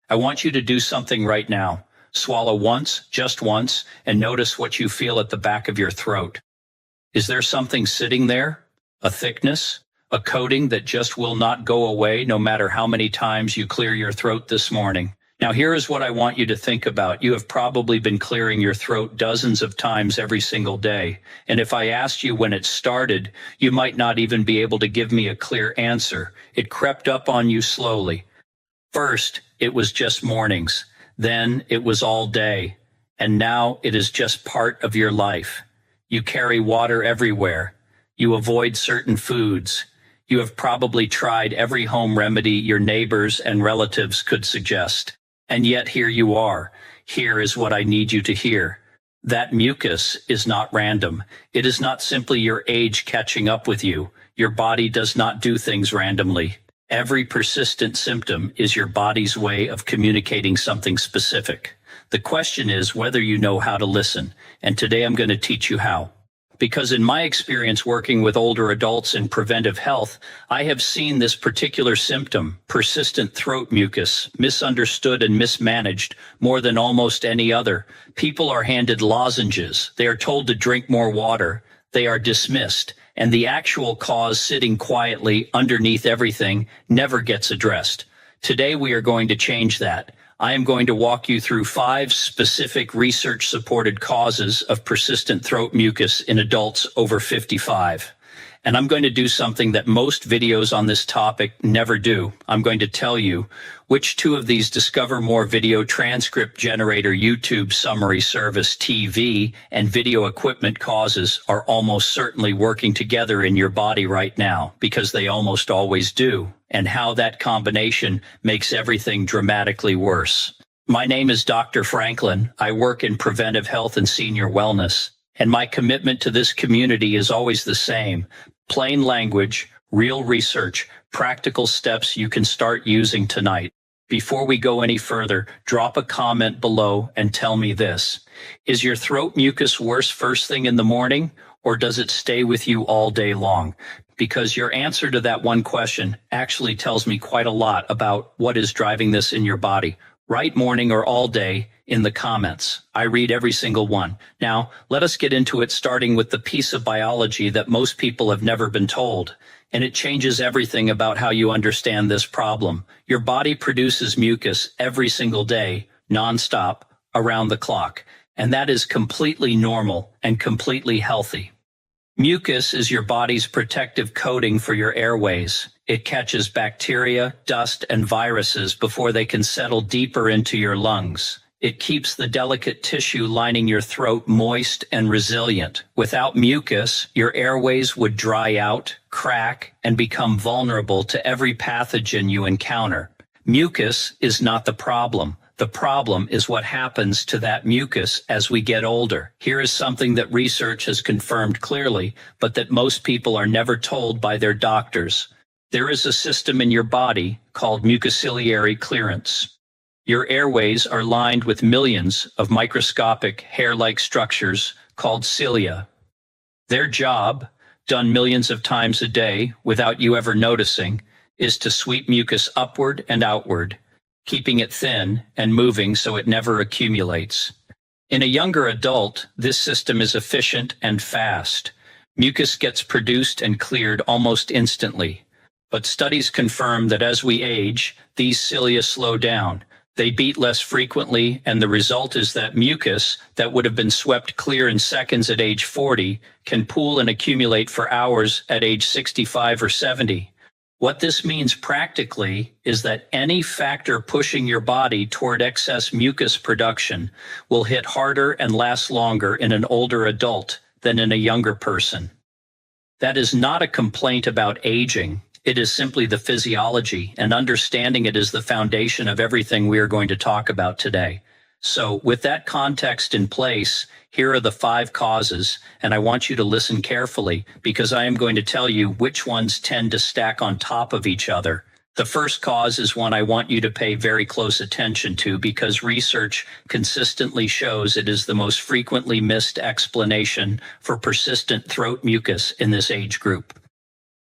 I want you to do something right now. Swallow once, just once, and notice what you feel at the back of your throat. Is there something sitting there? A thickness? A coating that just will not go away no matter how many times you clear your throat this morning? Now here is what I want you to think about. You have probably been clearing your throat dozens of times every single day. And if I asked you when it started, you might not even be able to give me a clear answer. It crept up on you slowly. First, it was just mornings. Then it was all day. And now it is just part of your life. You carry water everywhere. You avoid certain foods. You have probably tried every home remedy your neighbors and relatives could suggest. And yet here you are. Here is what I need you to hear. That mucus is not random. It is not simply your age catching up with you. Your body does not do things randomly. Every persistent symptom is your body's way of communicating something specific. The question is whether you know how to listen. And today I'm going to teach you how. Because in my experience working with older adults in preventive health, I have seen this particular symptom, persistent throat mucus, misunderstood and mismanaged more than almost any other. People are handed lozenges. They are told to drink more water. They are dismissed. And the actual cause sitting quietly underneath everything never gets addressed. Today we are going to change that. I am going to walk you through 5 specific research-supported causes of persistent throat mucus in adults over 55. And I'm going to do something that most videos on this topic never do. I'm going to tell you which 2 of these Discover More Video Transcript Generator YouTube Summary Service TV and video equipment causes are almost certainly working together in your body right now, because they almost always do, and how that combination makes everything dramatically worse. My name is Dr. Franklin. I work in preventive health and senior wellness, and my commitment to this community is always the same. Plain language, real research, practical steps you can start using tonight. Before we go any further, drop a comment below and tell me this. Is your throat mucus worse first thing in the morning, or does it stay with you all day long? Because your answer to that one question actually tells me quite a lot about what is driving this in your body. Write morning or all day in the comments. I read every single one. Now, let us get into it, starting with the piece of biology that most people have never been told. And it changes everything about how you understand this problem. Your body produces mucus every single day, nonstop, around the clock. And that is completely normal and completely healthy. Mucus is your body's protective coating for your airways. It catches bacteria, dust, and viruses before they can settle deeper into your lungs. It keeps the delicate tissue lining your throat moist and resilient. Without mucus, your airways would dry out, crack, and become vulnerable to every pathogen you encounter. Mucus is not the problem. The problem is what happens to that mucus as we get older. Here is something that research has confirmed clearly, but that most people are never told by their doctors. There is a system in your body called mucociliary clearance. Your airways are lined with millions of microscopic hair-like structures called cilia. Their job, done millions of times a day without you ever noticing, is to sweep mucus upward and outward, keeping it thin and moving so it never accumulates. In a younger adult, this system is efficient and fast. Mucus gets produced and cleared almost instantly. But studies confirm that as we age, these cilia slow down. They beat less frequently, and the result is that mucus that would have been swept clear in seconds at age 40 can pool and accumulate for hours at age 65 or 70. What this means practically is that any factor pushing your body toward excess mucus production will hit harder and last longer in an older adult than in a younger person. That is not a complaint about aging. It is simply the physiology, and understanding it is the foundation of everything we are going to talk about today. So, with that context in place, here are the 5 causes, and I want you to listen carefully because I am going to tell you which ones tend to stack on top of each other. The first cause is one I want you to pay very close attention to because research consistently shows it is the most frequently missed explanation for persistent throat mucus in this age group.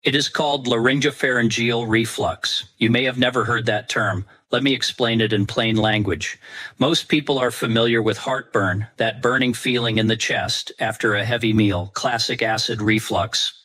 It is called laryngopharyngeal reflux. You may have never heard that term. Let me explain it in plain language. Most people are familiar with heartburn, that burning feeling in the chest after a heavy meal, classic acid reflux.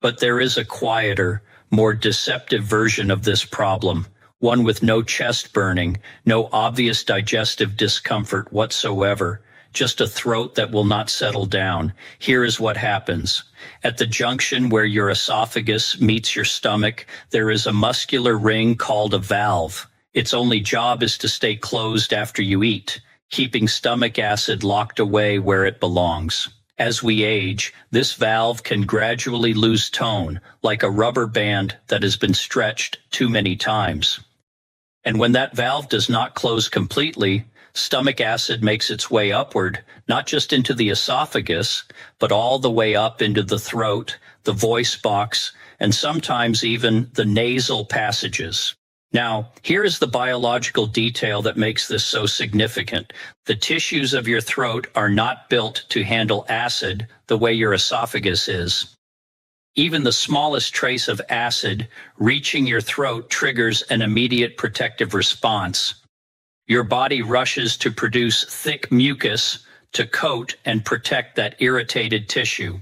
But there is a quieter, more deceptive version of this problem, one with no chest burning, no obvious digestive discomfort whatsoever, just a throat that will not settle down. Here is what happens. At the junction where your esophagus meets your stomach, there is a muscular ring called a valve. Its only job is to stay closed after you eat, keeping stomach acid locked away where it belongs. As we age, this valve can gradually lose tone, like a rubber band that has been stretched too many times. And when that valve does not close completely, stomach acid makes its way upward, not just into the esophagus, but all the way up into the throat, the voice box, and sometimes even the nasal passages. Now, here is the biological detail that makes this so significant. The tissues of your throat are not built to handle acid the way your esophagus is. Even the smallest trace of acid reaching your throat triggers an immediate protective response. Your body rushes to produce thick mucus to coat and protect that irritated tissue.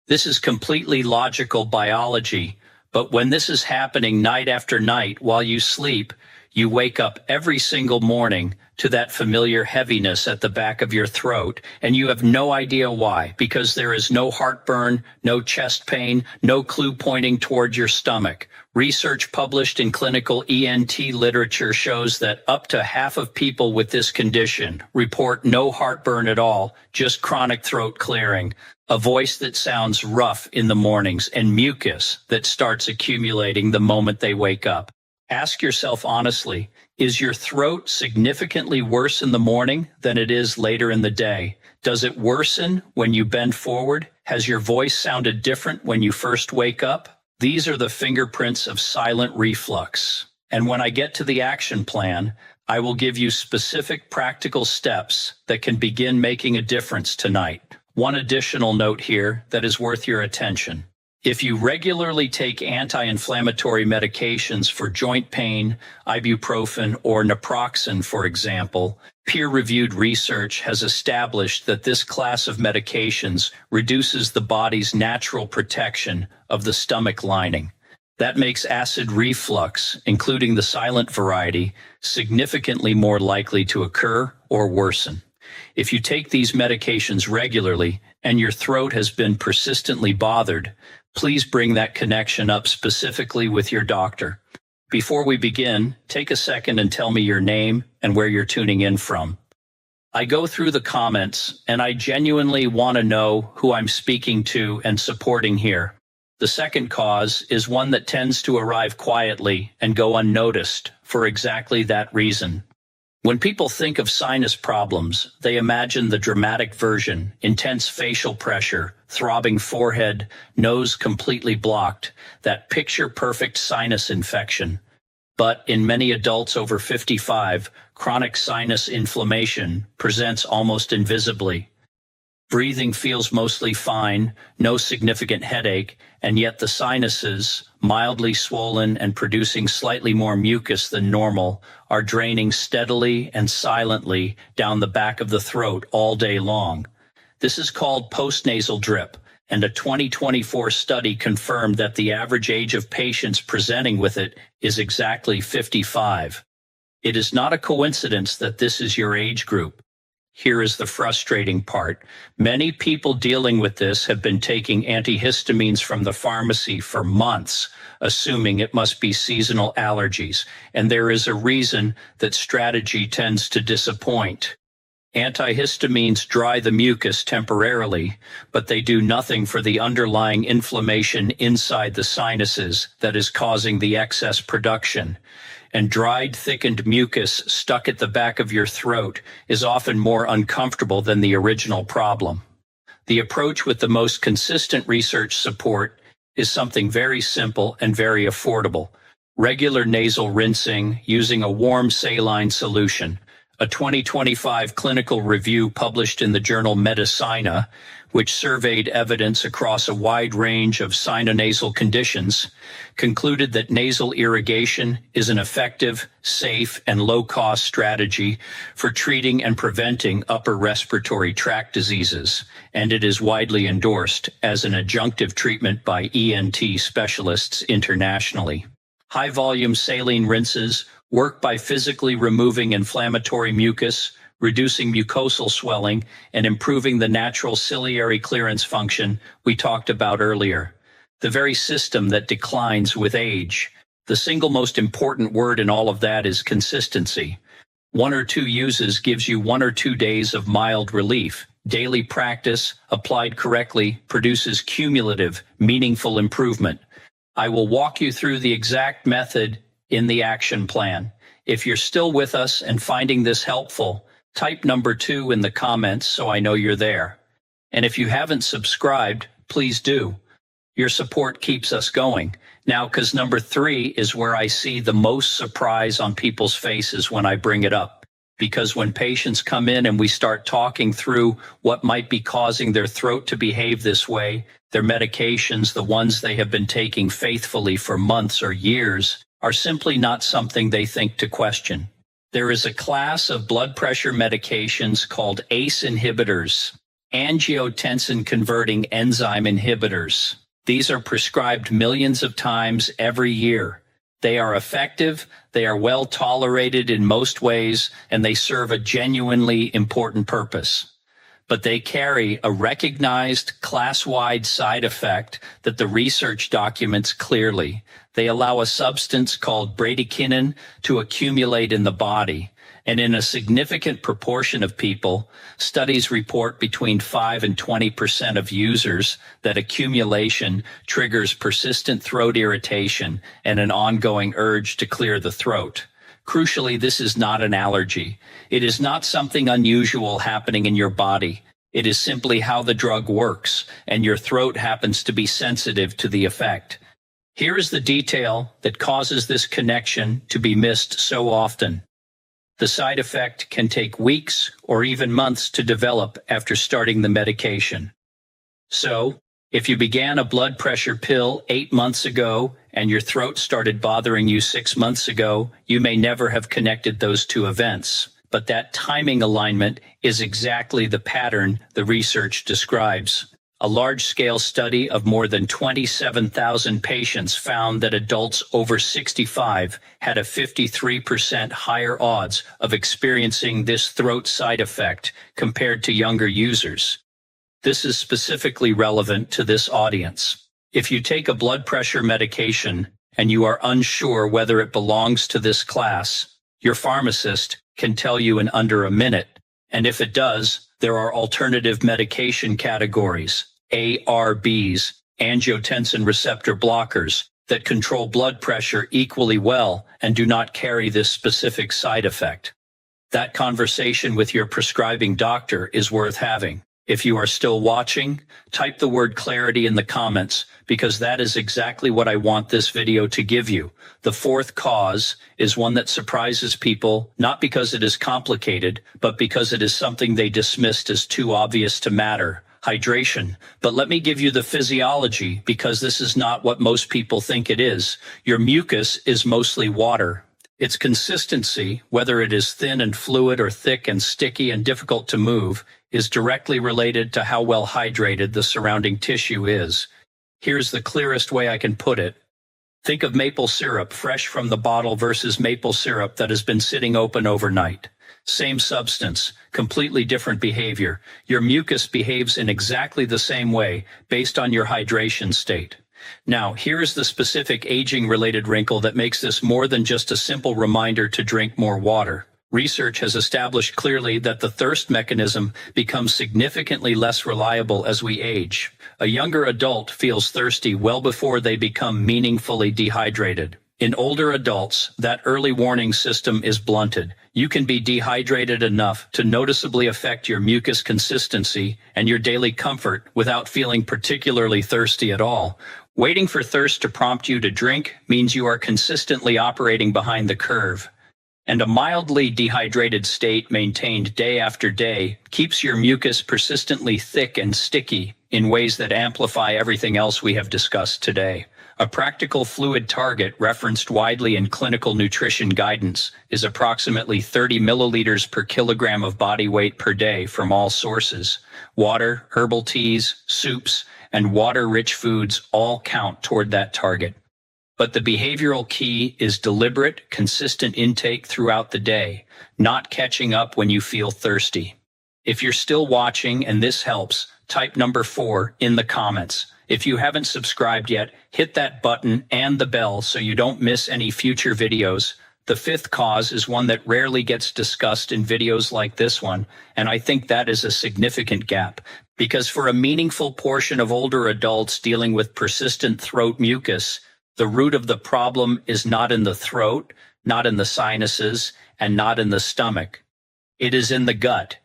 This is completely logical biology, but when this is happening night after night while you sleep, you wake up every single morning to that familiar heaviness at the back of your throat, and you have no idea why, because there is no heartburn, no chest pain, no clue pointing toward your stomach. Research published in clinical ENT literature shows that up to half of people with this condition report no heartburn at all, just chronic throat clearing, a voice that sounds rough in the mornings, and mucus that starts accumulating the moment they wake up. Ask yourself honestly, is your throat significantly worse in the morning than it is later in the day? Does it worsen when you bend forward? Has your voice sounded different when you first wake up? These are the fingerprints of silent reflux. And when I get to the action plan, I will give you specific practical steps that can begin making a difference tonight. One additional note here that is worth your attention. If you regularly take anti-inflammatory medications for joint pain, ibuprofen or naproxen, for example, peer-reviewed research has established that this class of medications reduces the body's natural protection of the stomach lining. That makes acid reflux, including the silent variety, significantly more likely to occur or worsen. If you take these medications regularly and your throat has been persistently bothered, please bring that connection up specifically with your doctor. Before we begin, take a second and tell me your name and where you're tuning in from. I go through the comments and I genuinely want to know who I'm speaking to and supporting here. The second cause is one that tends to arrive quietly and go unnoticed for exactly that reason. When people think of sinus problems, they imagine the dramatic version: intense facial pressure, throbbing forehead, nose completely blocked, that picture-perfect sinus infection. But in many adults over 55, chronic sinus inflammation presents almost invisibly. Breathing feels mostly fine, no significant headache, and yet the sinuses, mildly swollen and producing slightly more mucus than normal, are draining steadily and silently down the back of the throat all day long. This is called post-nasal drip, and a 2024 study confirmed that the average age of patients presenting with it is exactly 55. It is not a coincidence that this is your age group. Here is the frustrating part. Many people dealing with this have been taking antihistamines from the pharmacy for months, assuming it must be seasonal allergies, and there is a reason that strategy tends to disappoint. Antihistamines dry the mucus temporarily, but they do nothing for the underlying inflammation inside the sinuses that is causing the excess production. And dried, thickened mucus stuck at the back of your throat is often more uncomfortable than the original problem. The approach with the most consistent research support is something very simple and very affordable: regular nasal rinsing using a warm saline solution. A 2025 clinical review published in the journal Medicina, which surveyed evidence across a wide range of sinonasal conditions, concluded that nasal irrigation is an effective, safe, and low-cost strategy for treating and preventing upper respiratory tract diseases, and it is widely endorsed as an adjunctive treatment by ENT specialists internationally. High-volume saline rinses work by physically removing inflammatory mucus, reducing mucosal swelling, and improving the natural ciliary clearance function we talked about earlier. The very system that declines with age. The single most important word in all of that is consistency. 1 or 2 uses gives you 1 or 2 days of mild relief. Daily practice, applied correctly, produces cumulative, meaningful improvement. I will walk you through the exact method in the action plan. If you're still with us and finding this helpful, type number 2 in the comments so I know you're there. And if you haven't subscribed, please do. Your support keeps us going. Now, because number 3 is where I see the most surprise on people's faces when I bring it up. Because when patients come in and we start talking through what might be causing their throat to behave this way, their medications, the ones they have been taking faithfully for months or years, are simply not something they think to question. There is a class of blood pressure medications called ACE inhibitors, angiotensin-converting enzyme inhibitors. These are prescribed millions of times every year. They are effective, they are well tolerated in most ways, and they serve a genuinely important purpose. But they carry a recognized class-wide side effect that the research documents clearly. They allow a substance called bradykinin to accumulate in the body, and in a significant proportion of people, studies report between 5 and 20% of users that accumulation triggers persistent throat irritation and an ongoing urge to clear the throat. Crucially, this is not an allergy. It is not something unusual happening in your body. It is simply how the drug works, and your throat happens to be sensitive to the effect. Here is the detail that causes this connection to be missed so often. The side effect can take weeks or even months to develop after starting the medication. So, if you began a blood pressure pill 8 months ago and your throat started bothering you 6 months ago, you may never have connected those two events. But that timing alignment is exactly the pattern the research describes. A large-scale study of more than 27,000 patients found that adults over 65 had a 53% higher odds of experiencing this throat side effect compared to younger users. This is specifically relevant to this audience. If you take a blood pressure medication and you are unsure whether it belongs to this class, your pharmacist can tell you in under a minute. And if it does, there are alternative medication categories, ARBs, angiotensin receptor blockers, that control blood pressure equally well and do not carry this specific side effect. That conversation with your prescribing doctor is worth having. If you are still watching, type the word clarity in the comments, because that is exactly what I want this video to give you. The 4th cause is one that surprises people, not because it is complicated, but because it is something they dismissed as too obvious to matter: hydration. But let me give you the physiology, because this is not what most people think it is. Your mucus is mostly water. Its consistency, whether it is thin and fluid or thick and sticky and difficult to move, is directly related to how well hydrated the surrounding tissue is. Here's the clearest way I can put it. Think of maple syrup fresh from the bottle versus maple syrup that has been sitting open overnight. Same substance, completely different behavior. Your mucus behaves in exactly the same way based on your hydration state. Now, here's the specific aging-related wrinkle that makes this more than just a simple reminder to drink more water. Research has established clearly that the thirst mechanism becomes significantly less reliable as we age. A younger adult feels thirsty well before they become meaningfully dehydrated. In older adults, that early warning system is blunted. You can be dehydrated enough to noticeably affect your mucus consistency and your daily comfort without feeling particularly thirsty at all. Waiting for thirst to prompt you to drink means you are consistently operating behind the curve. And a mildly dehydrated state maintained day after day keeps your mucus persistently thick and sticky in ways that amplify everything else we have discussed today. A practical fluid target referenced widely in clinical nutrition guidance is approximately 30 milliliters per kilogram of body weight per day from all sources. Water, herbal teas, soups, and water-rich foods all count toward that target. But the behavioral key is deliberate, consistent intake throughout the day, not catching up when you feel thirsty. If you're still watching and this helps, type number 4 in the comments. If you haven't subscribed yet, hit that button and the bell so you don't miss any future videos. The 5th cause is one that rarely gets discussed in videos like this one, and I think that is a significant gap. Because for a meaningful portion of older adults dealing with persistent throat mucus, the root of the problem is not in the throat, not in the sinuses, and not in the stomach. It is in the gut.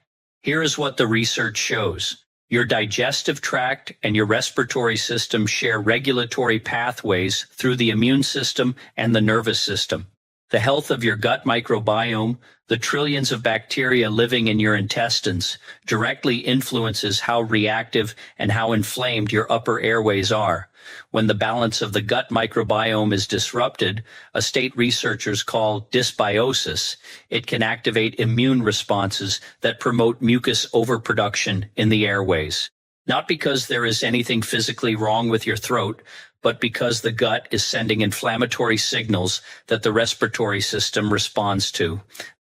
Here is what the research shows. Your digestive tract and your respiratory system share regulatory pathways through the immune system and the nervous system. The health of your gut microbiome, the trillions of bacteria living in your intestines, directly influences how reactive and how inflamed your upper airways are. When the balance of the gut microbiome is disrupted, a state researchers call dysbiosis, it can activate immune responses that promote mucus overproduction in the airways. Not because there is anything physically wrong with your throat, but because the gut is sending inflammatory signals that the respiratory system responds to.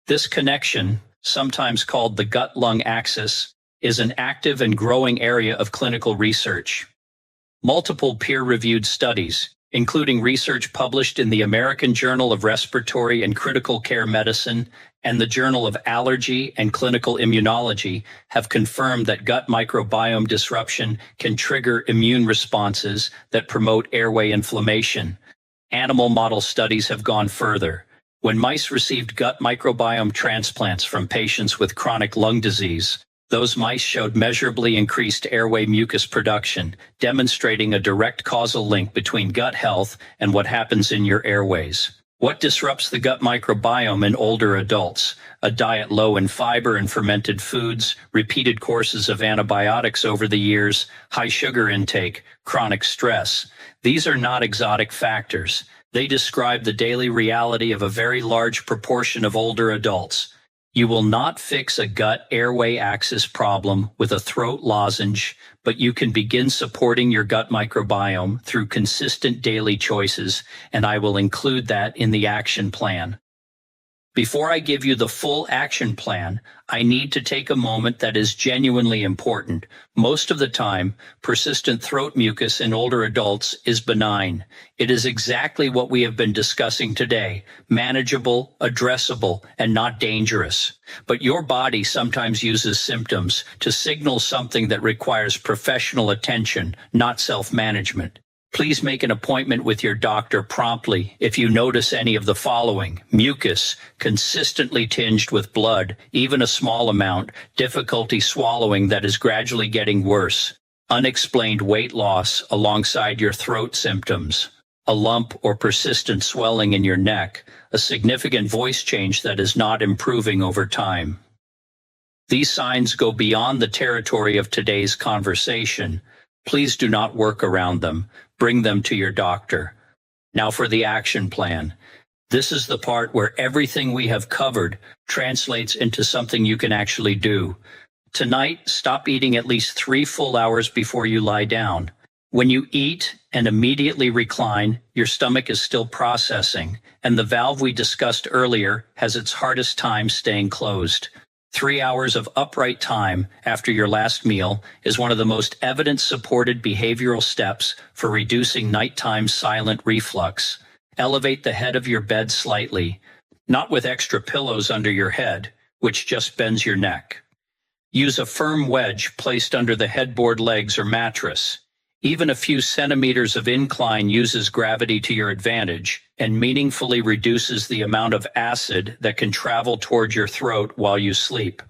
This connection, sometimes called the gut-lung axis, is an active and growing area of clinical research. Multiple peer-reviewed studies, including research published in the American Journal of Respiratory and Critical Care Medicine and the Journal of Allergy and Clinical Immunology, have confirmed that gut microbiome disruption can trigger immune responses that promote airway inflammation. Animal model studies have gone further. When mice received gut microbiome transplants from patients with chronic lung disease, those mice showed measurably increased airway mucus production, demonstrating a direct causal link between gut health and what happens in your airways. What disrupts the gut microbiome in older adults? A diet low in fiber and fermented foods, repeated courses of antibiotics over the years, high sugar intake, chronic stress. These are not exotic factors. They describe the daily reality of a very large proportion of older adults. You will not fix a gut airway axis problem with a throat lozenge, but you can begin supporting your gut microbiome through consistent daily choices, and I will include that in the action plan. Before I give you the full action plan, I need to take a moment that is genuinely important. Most of the time, persistent throat mucus in older adults is benign. It is exactly what we have been discussing today: manageable, addressable, and not dangerous. But your body sometimes uses symptoms to signal something that requires professional attention, not self-management. Please make an appointment with your doctor promptly if you notice any of the following: mucus, consistently tinged with blood, even a small amount, difficulty swallowing that is gradually getting worse, unexplained weight loss alongside your throat symptoms, a lump or persistent swelling in your neck, a significant voice change that is not improving over time. These signs go beyond the territory of today's conversation. Please do not work around them. Bring them to your doctor. Now for the action plan. This is the part where everything we have covered translates into something you can actually do. Tonight, stop eating at least 3 full hours before you lie down. When you eat and immediately recline, your stomach is still processing, and the valve we discussed earlier has its hardest time staying closed. 3 hours of upright time after your last meal is one of the most evidence-supported behavioral steps for reducing nighttime silent reflux. Elevate the head of your bed slightly, not with extra pillows under your head, which just bends your neck. Use a firm wedge placed under the headboard legs or mattress. Even a few centimeters of incline uses gravity to your advantage and meaningfully reduces the amount of acid that can travel toward your throat while you sleep.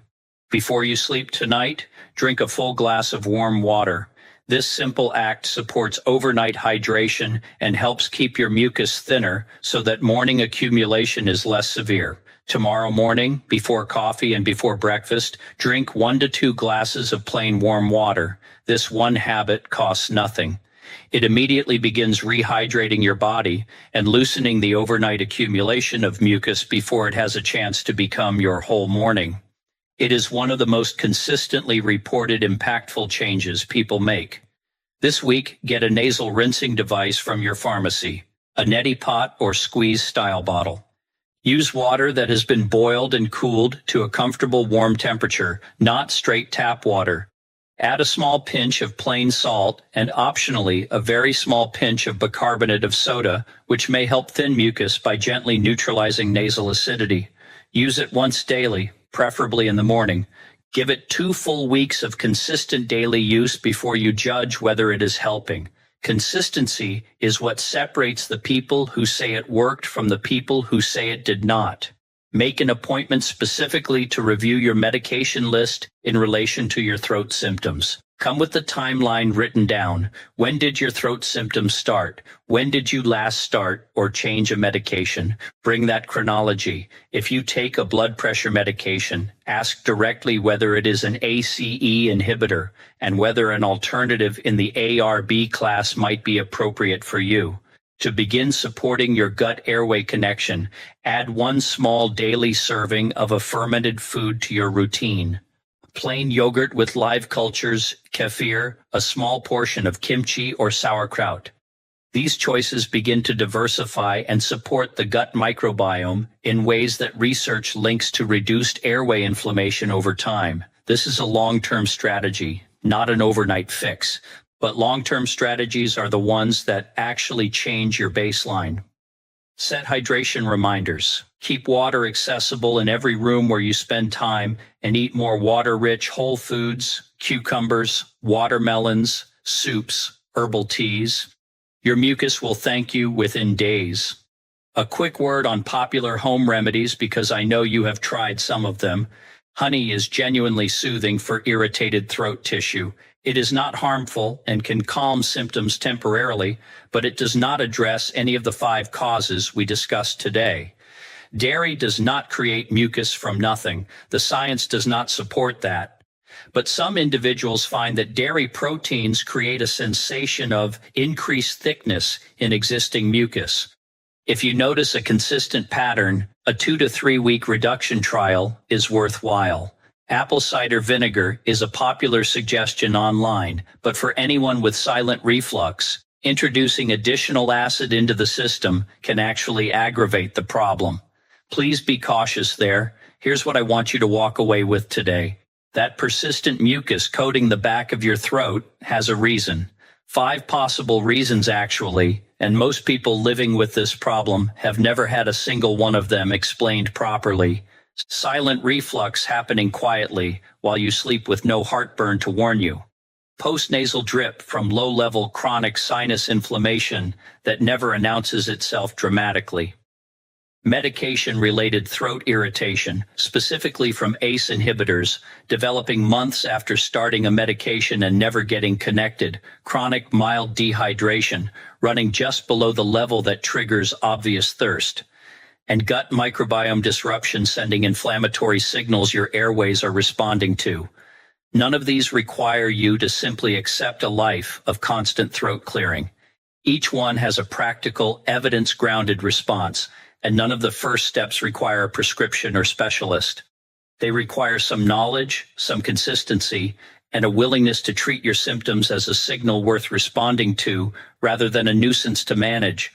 Before you sleep tonight, drink a full glass of warm water. This simple act supports overnight hydration and helps keep your mucus thinner so that morning accumulation is less severe. Tomorrow morning, before coffee and before breakfast, drink 1 to 2 glasses of plain warm water. This one habit costs nothing. It immediately begins rehydrating your body and loosening the overnight accumulation of mucus before it has a chance to become your whole morning. It is one of the most consistently reported impactful changes people make. This week, get a nasal rinsing device from your pharmacy, a neti pot or squeeze-style bottle. Use water that has been boiled and cooled to a comfortable warm temperature, not straight tap water. Add a small pinch of plain salt and optionally a very small pinch of bicarbonate of soda, which may help thin mucus by gently neutralizing nasal acidity. Use it once daily, preferably in the morning. Give it 2 full weeks of consistent daily use before you judge whether it is helping. Consistency is what separates the people who say it worked from the people who say it did not. Make an appointment specifically to review your medication list in relation to your throat symptoms. Come with the timeline written down. When did your throat symptoms start? When did you last start or change a medication? Bring that chronology. If you take a blood pressure medication, ask directly whether it is an ACE inhibitor and whether an alternative in the ARB class might be appropriate for you. To begin supporting your gut-airway connection, add 1 small daily serving of a fermented food to your routine. Plain yogurt with live cultures, kefir, a small portion of kimchi or sauerkraut. These choices begin to diversify and support the gut microbiome in ways that research links to reduced airway inflammation over time. This is a long-term strategy, not an overnight fix. But long-term strategies are the ones that actually change your baseline. Set hydration reminders. Keep water accessible in every room where you spend time and eat more water-rich whole foods, cucumbers, watermelons, soups, herbal teas. Your mucus will thank you within days. A quick word on popular home remedies because I know you have tried some of them. Honey is genuinely soothing for irritated throat tissue. It is not harmful and can calm symptoms temporarily, but it does not address any of the 5 causes we discussed today. Dairy does not create mucus from nothing. The science does not support that. But some individuals find that dairy proteins create a sensation of increased thickness in existing mucus. If you notice a consistent pattern, a 2 to 3 week reduction trial is worthwhile. Apple cider vinegar is a popular suggestion online, but for anyone with silent reflux, introducing additional acid into the system can actually aggravate the problem. Please be cautious there. Here's what I want you to walk away with today. That persistent mucus coating the back of your throat has a reason. 5 possible reasons actually, and most people living with this problem have never had a single one of them explained properly. Silent reflux happening quietly while you sleep with no heartburn to warn you. Post-nasal drip from low-level chronic sinus inflammation that never announces itself dramatically. Medication-related throat irritation, specifically from ACE inhibitors, developing months after starting a medication and never getting connected. Chronic mild dehydration, running just below the level that triggers obvious thirst. And gut microbiome disruption sending inflammatory signals your airways are responding to. None of these require you to simply accept a life of constant throat clearing. Each one has a practical, evidence-grounded response, and none of the first steps require a prescription or specialist. They require some knowledge, some consistency, and a willingness to treat your symptoms as a signal worth responding to rather than a nuisance to manage.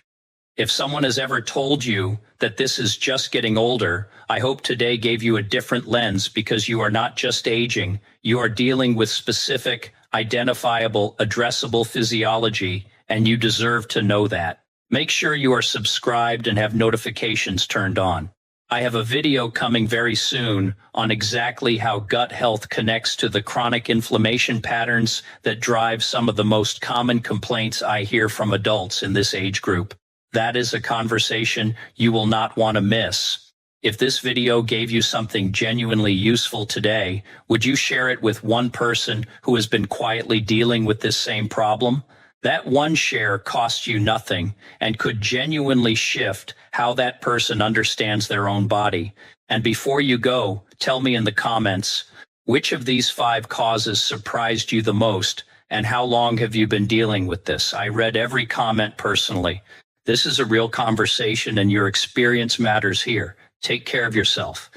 If someone has ever told you that this is just getting older, I hope today gave you a different lens because you are not just aging, you are dealing with specific, identifiable, addressable physiology, and you deserve to know that. Make sure you are subscribed and have notifications turned on. I have a video coming very soon on exactly how gut health connects to the chronic inflammation patterns that drive some of the most common complaints I hear from adults in this age group. That is a conversation you will not want to miss. If this video gave you something genuinely useful today, would you share it with one person who has been quietly dealing with this same problem? That one share costs you nothing and could genuinely shift how that person understands their own body. And before you go, tell me in the comments, which of these 5 causes surprised you the most, and how long have you been dealing with this? I read every comment personally. This is a real conversation, and your experience matters here. Take care of yourself.